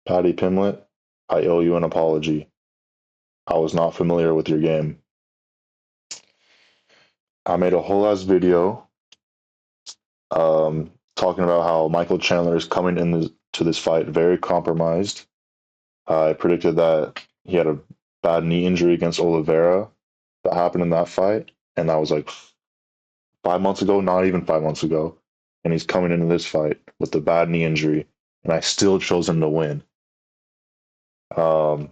Paddy Pimblett, I owe you an apology. I was not familiar with your game. I made a whole ass video talking about how Michael Chandler is coming to this fight very compromised. I predicted that he had a bad knee injury against Oliveira that happened in that fight, and that was like 5 months ago, not even 5 months ago. And he's coming into this fight with a bad knee injury, and I still chose him to win. Um,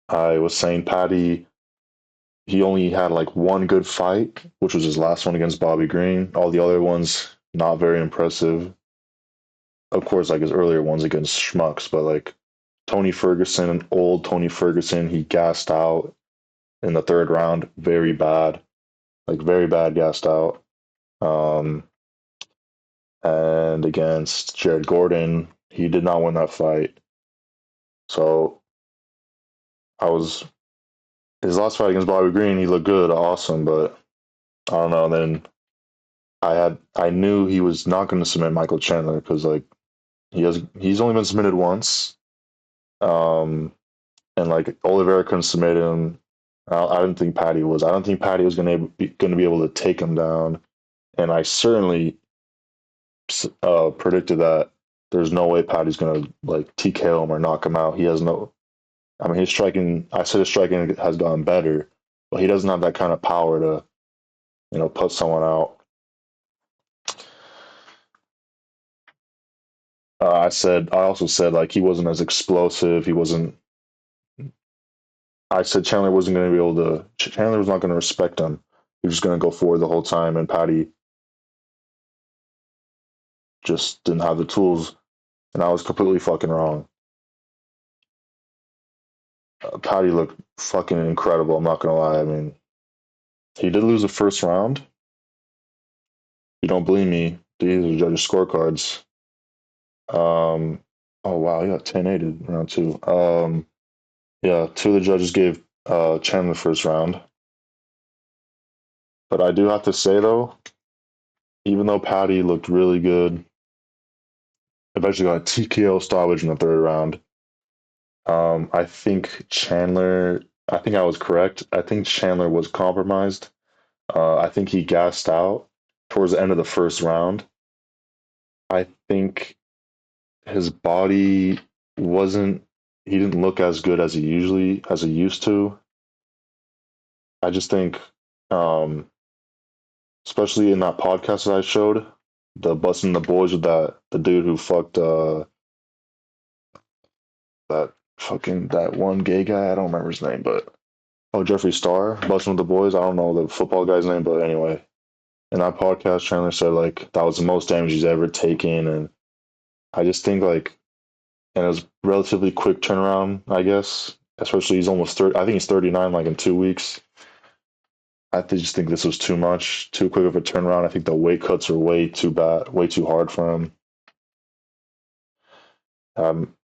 I was saying Paddy, he only had like one good fight, which was his last one against Bobby Green. All the other ones, not very impressive. Of course, like his earlier ones against Schmucks, but like Tony Ferguson, old Tony Ferguson, he gassed out in the third round, very bad, like very bad, gassed out. Um, and against Jared Gordon, he did not win that fight. So I was his last fight against Bobby Green, he looked good, awesome, but I don't know. Then I knew he was not going to submit Michael Chandler because like he's only been submitted once, um, and like Oliveira couldn't submit him. I didn't think Paddy was. I don't think Paddy was going to be able to take him down, and I certainly predicted that there's no way Paddy's going to like TKO him or knock him out. He has no. I mean, his striking. I said his striking has gotten better, but he doesn't have that kind of power to put someone out. I also said like he wasn't as explosive. He wasn't. I said Chandler wasn't going to be able to. Chandler was not going to respect him. He was just going to go forward the whole time, and Paddy just didn't have the tools, and I was completely fucking wrong. Paddy looked fucking incredible. I'm not gonna lie. I mean, he did lose the first round. You don't believe me? These are judges' scorecards. Um, oh wow, he got 10-8 in round two. Yeah, two of the judges gave Chandler the first round. But I do have to say though, even though Paddy looked really good, eventually got a TKO stoppage in the third round. I think Chandler. I think I was correct. I think Chandler was compromised. I think he gassed out towards the end of the first round. I think his body wasn't. He didn't look as good as he used to. I just think, um, especially in that podcast that I showed, the busting the boys with that the dude who fucked that one gay guy. I don't remember his name, but oh, Jeffree Star busting with the boys. I don't know the football guy's name, but anyway, in that podcast, Chandler said like that was the most damage he's ever taken, and I just think like, and it was relatively quick turnaround, I guess. Especially he's almost 30. I think he's 39, like in 2 weeks. Just think this was too much, too quick of a turnaround. I think the weight cuts are way too bad, way too hard for him. Um,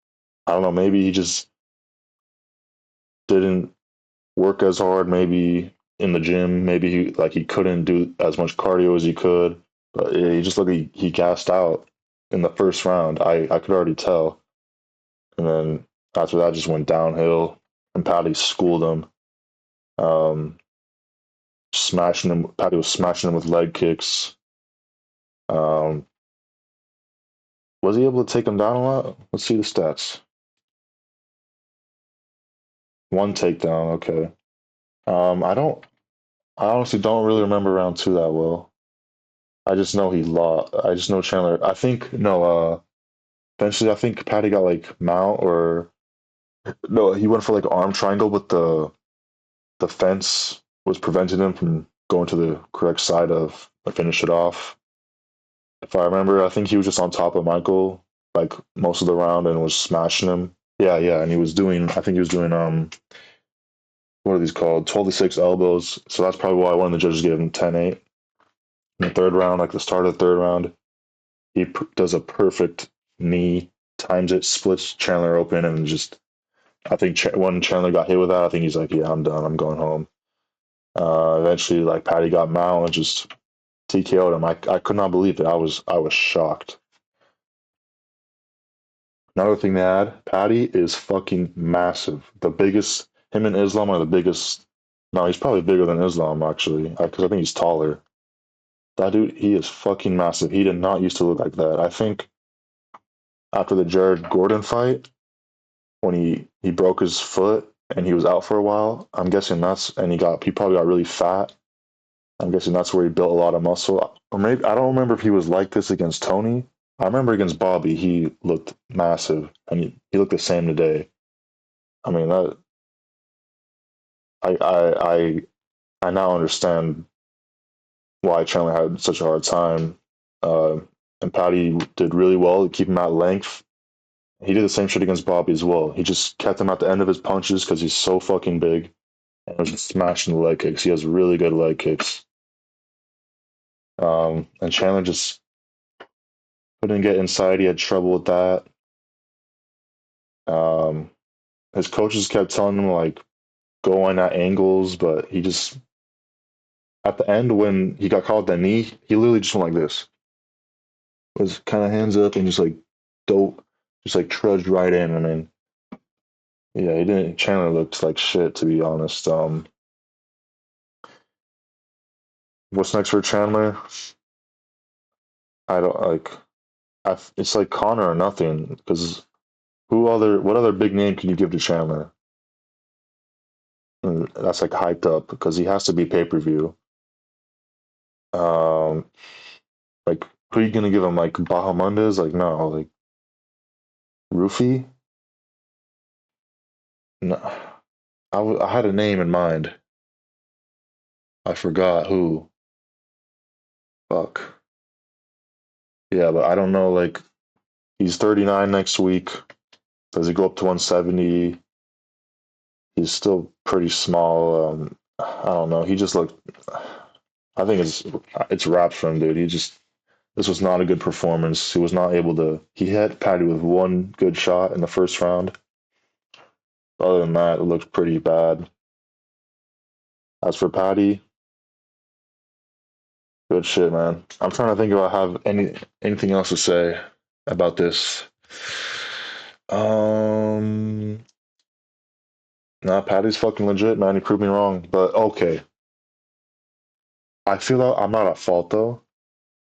I don't know. Maybe he just didn't work as hard. Maybe in the gym. Maybe he couldn't do as much cardio as he could. But yeah, he just looked like he gassed out in the first round. I could already tell. And then after that, just went downhill. And Patty schooled him. Um, smashing him. Patty was smashing him with leg kicks. Um, was he able to take him down a lot? Let's see the stats. One takedown. Okay. I don't. I honestly don't really remember round two that well. I just know he lost. I just know Chandler. I think no. Eventually, I think Patty got like mount or no. He went for like arm triangle, but the fence was preventing him from going to the correct side of finish it off. If I remember, I think he was just on top of Michael like most of the round and was smashing him. Yeah, yeah, and he was doing. I think he was doing what are these called? 12 to 6 elbows. So that's probably why one of the judges gave him 10-8 in the third round, like the start of the third round. He does a perfect knee, times it, splits Chandler open, and just I think when Chandler got hit with that, I think he's like, yeah, I'm done. I'm going home. Eventually, like Patty got Mao and just TKO'd him. I could not believe it. I was shocked. Another thing to add, Paddy is fucking massive. The biggest, him and Islam are the biggest. No, he's probably bigger than Islam actually, because I think he's taller. That dude, he is fucking massive. He did not used to look like that. I think after the Jared Gordon fight, when he broke his foot and he was out for a while, I'm guessing that's and he probably got really fat. I'm guessing that's where he built a lot of muscle. Or maybe I don't remember if he was like this against Tony. I remember against Bobby, he looked massive, and he looked the same today. I mean, that I I I I now understand why Chandler had such a hard time. Uh, and Patty did really well to keep him at length. He did the same shit against Bobby as well. He just kept him at the end of his punches because he's so fucking big, and was just smashing the leg kicks. He has really good leg kicks. And Chandler just couldn't get inside. He had trouble with that. Um, his coaches kept telling him like go on at angles, but he just at the end when he got caught with the knee, he literally just went like this, was kind of hands up and just like dope, just like trudged right in, and then yeah, he didn't. Chandler looked like shit to be honest. What's next for Chandler? I don't like. It's like Connor or nothing because what other big name can you give to Chandler? And that's like hyped up because he has to be pay per view. Um, like who are you gonna give him? Like Bahamundes? Like no, like Rufy? No, I had a name in mind. I forgot who. Fuck. Yeah, but I don't know. Like he's 39 next week. Does he go up to 170? He's still pretty small. I don't know. He just looked. I think it's wraps for him, dude. He just this was not a good performance. He was not able to. He hit Patty with one good shot in the first round. Other than that, it looked pretty bad. As for Patty, good shit, man. I'm trying to think if I have anything else to say about this. Um, nah, Patty's fucking legit, man. He proved me wrong. But okay, I feel like I'm not at fault though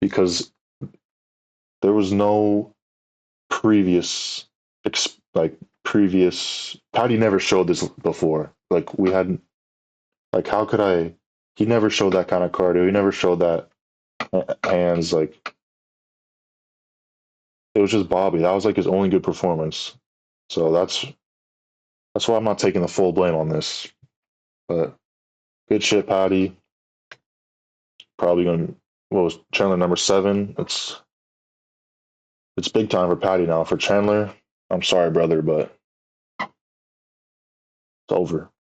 because there was no previous like previous Patty never showed this before. Like we hadn't like how could I? He never showed that kind of cardio. He never showed that hands. Like it was just Bobby. That was like his only good performance. So that's why I'm not taking the full blame on this. But good shit, Patty. Probably going. to What was Chandler number 7? It's big time for Patty now. For Chandler, I'm sorry, brother, but it's over.